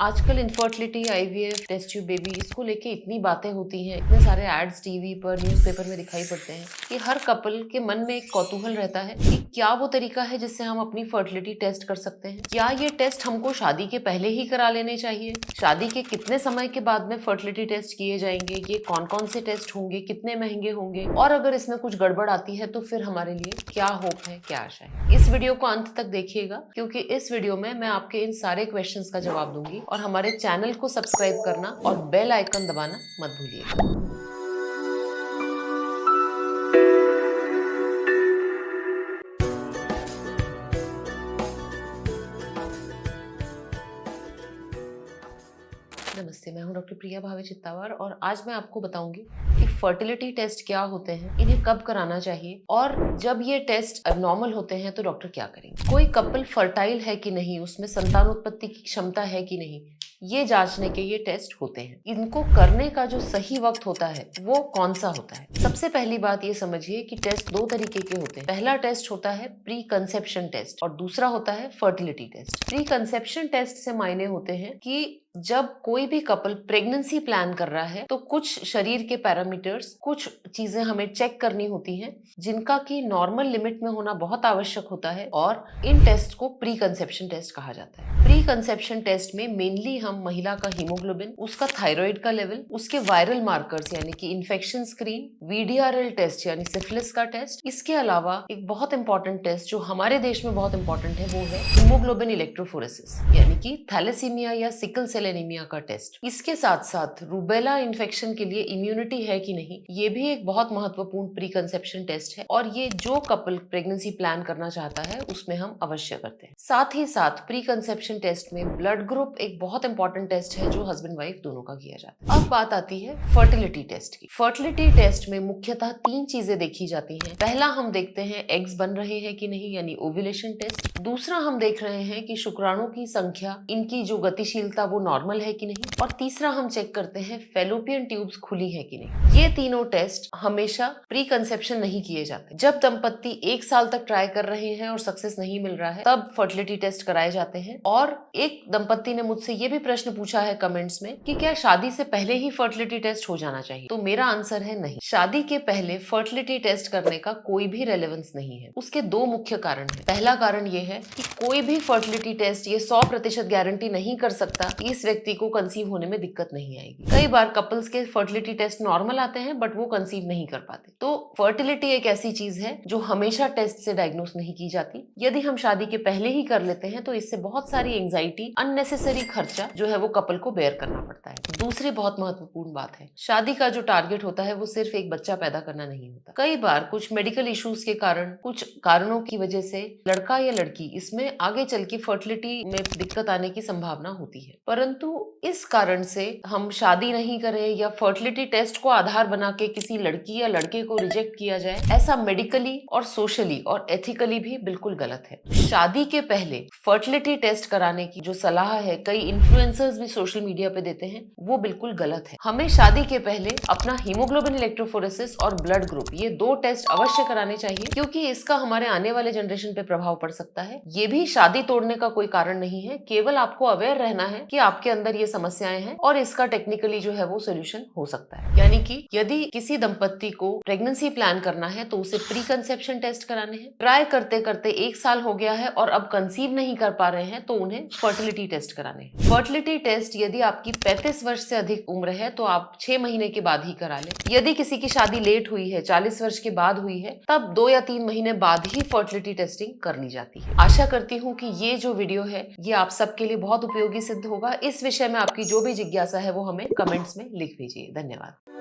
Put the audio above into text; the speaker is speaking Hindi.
आजकल infertility, IVF, test tube baby, इसको लेके इतनी बातें होती हैं, इतने सारे एड्स टीवी पर, न्यूज़पेपर में दिखाई पड़ते हैं कि हर कपल के मन में एक कौतूहल रहता है कि क्या वो तरीका है जिससे हम अपनी फर्टिलिटी टेस्ट कर सकते हैं। क्या ये टेस्ट हमको शादी के पहले ही करा लेने चाहिए? शादी के कितने समय के बाद में फर्टिलिटी टेस्ट किए जाएंगे? ये कौन कौन से टेस्ट होंगे? कितने महंगे होंगे? और अगर इसमें कुछ गड़बड़ आती है तो फिर हमारे लिए क्या होप है, क्या आशा है? इस वीडियो को अंत तक देखिएगा, क्योंकि इस वीडियो में मैं आपके इन सारे क्वेश्चंस का जवाब दूंगी। और हमारे चैनल को सब्सक्राइब करना और बेल आइकन दबाना मत भूलिएगा। नमस्ते, मैं हूं डॉक्टर प्रिया भावे चित्तावर और आज मैं आपको बताऊंगी कि फर्टिलिटी टेस्ट क्या होते हैं, इन्हें कब कराना चाहिए और जब ये टेस्ट अबनॉर्मल होते हैं तो डॉक्टर क्या करेंगे। कोई कपल फर्टाइल है कि नहीं, उसमें संतानोत्पत्ति की क्षमता है कि नहीं, ये जांचने के ये टेस्ट होते हैं। इनको करने का जो सही वक्त होता है वो कौन सा होता है? सबसे पहली बात ये समझिए कि टेस्ट दो तरीके के होते हैं। पहला टेस्ट होता है प्री कंसेप्शन टेस्ट और दूसरा होता है fertility test. Pre conception test से मायने होते हैं कि जब कोई भी कपल प्रेगनेंसी प्लान कर रहा है तो कुछ शरीर के पैरामीटर्स, कुछ चीजें हमें चेक करनी होती हैं जिनका की नॉर्मल लिमिट में होना बहुत आवश्यक होता है और इन टेस्ट को प्री कंसेप्शन टेस्ट कहा जाता है। प्री कंसेप्शन टेस्ट में मेनली हम महिला का हीमोग्लोबिन, उसका थायराइड का लेवल, उसके वायरल मार्कर्स यानी कि इन्फेक्शन स्क्रीन, वीडीआरएल टेस्ट यानी सिफिलिस का टेस्ट, इसके अलावा एक बहुत इंपॉर्टेंट टेस्ट जो हमारे देश में बहुत इंपॉर्टेंट है वो है हीमोग्लोबिन इलेक्ट्रोफोरेसिस यानी कि थैलेसीमिया या सिकल सेल एनीमिया का टेस्ट। इसके साथ साथ रूबेला इन्फेक्शन के लिए इम्यूनिटी है कि नहीं, ये भी एक बहुत महत्वपूर्ण प्री कंसेप्शन टेस्ट है और ये जो कपल प्रेगनेंसी प्लान करना चाहता है उसमें हम अवश्य करते हैं। साथ ही साथ प्री कंसेप्शन टेस्ट में ब्लड ग्रुप एक बहुत इंपॉर्टेंट टेस्ट है जो हस्बैंड वाइफ दोनों का किया जाता है। अब बात आती है फर्टिलिटी टेस्ट की। फर्टिलिटी टेस्ट में मुख्यतः तीन चीजें देखी जाती हैं। पहला हम देखते हैं एग्स बन रहे हैं कि नहीं यानी ओव्यूलेशन टेस्ट। दूसरा हम देख रहे हैं कि शुक्राणु की संख्या, इनकी जो गतिशीलता वो नॉर्मल है कि नहीं, और तीसरा हम चेक करते हैं फेलोपियन ट्यूब्स खुली है कि नहीं। ये तीनों टेस्ट हमेशा प्री कंसेप्शन नहीं किए जाते। जब दंपत्ति 1 साल तक ट्राई कर रहे हैं और सक्सेस नहीं मिल रहा है तब फर्टिलिटी टेस्ट कराए जाते हैं। और एक दंपत्ति ने मुझसे ये भी प्रश्न पूछा है कमेंट्स में कि क्या शादी से पहले ही फर्टिलिटी टेस्ट हो जाना चाहिए? तो मेरा आंसर है नहीं। शादी के पहले फर्टिलिटी टेस्ट करने का कोई भी रेलेवेंस नहीं है। उसके दो मुख्य कारण है। पहला कारण ये है कि कोई भी फर्टिलिटी टेस्ट ये 100% गारंटी नहीं कर सकता कि इस व्यक्ति को कंसीव होने में दिक्कत नहीं आएगी। कई बार कपल्स के फर्टिलिटी टेस्ट नॉर्मल आते हैं बट वो कंसीव नहीं कर पाते। तो फर्टिलिटी एक ऐसी चीज है जो हमेशा टेस्ट से डायग्नोस नहीं की जाती। यदि हम शादी के पहले ही कर लेते हैं तो इससे बहुत सारी एंजाइटी, अननेसेसरी खर्चा जो है वो कपल को बेयर करना पड़ता है। दूसरी बहुत महत्वपूर्ण बात है, शादी का जो टारगेट होता है वो सिर्फ एक बच्चा पैदा करना नहीं होता। कई बार कुछ मेडिकल इश्यूज के कारण, कुछ कारणों की वजह से लड़का या लड़की इसमें आगे चल के फर्टिलिटी में दिक्कत आने की संभावना होती है। परंतु इस कारण से हम शादी नहीं करें या फर्टिलिटी टेस्ट को आधार बना के किसी लड़की या लड़के को रिजेक्ट किया जाए, ऐसा मेडिकली और सोशली और एथिकली भी बिल्कुल गलत है। शादी के पहले फर्टिलिटी टेस्ट कराने की जो सलाह है, कई इन्फ्लुएंसर्स भी सोशल मीडिया पे देते हैं, वो बिल्कुल गलत है। हमें शादी के पहले अपना हीमोग्लोबिन इलेक्ट्रोफोरेसिस और ब्लड ग्रुप, ये दो टेस्ट अवश्य कराने चाहिए, क्योंकि इसका हमारे आने वाले जनरेशन पे प्रभाव पड़ सकता है। ये भी शादी तोड़ने का कोई कारण नहीं है, केवल आपको अवेयर रहना है कि आपके अंदर ये समस्याएं हैं और इसका टेक्निकली जो है वो सोल्यूशन हो सकता है। यानी कि यदि किसी दंपत्ति को प्रेगनेंसी प्लान करना है तो उसे प्री कंसेप्शन टेस्ट कराने हैं। ट्राई करते करते 1 साल हो गया है और अब कंसीव नहीं कर पा रहे हैं तो उन्हें फर्टिलिटी टेस्ट कराने हैं। फर्टिलिटी टेस्ट यदि आपकी 35 वर्ष से अधिक उम्र है तो आप 6 महीने के बाद ही करा लें। यदि किसी की शादी लेट हुई है, 40 वर्ष के बाद हुई है, तब 2 या 3 महीने बाद ही फर्टिलिटी टेस्टिंग कर ली जाती है। आशा करती हूँ कि ये जो वीडियो है ये आप सबके लिए बहुत उपयोगी सिद्ध होगा। इस विषय में आपकी जो भी जिज्ञासा है वो हमें कमेंट्स में लिख दीजिए। धन्यवाद।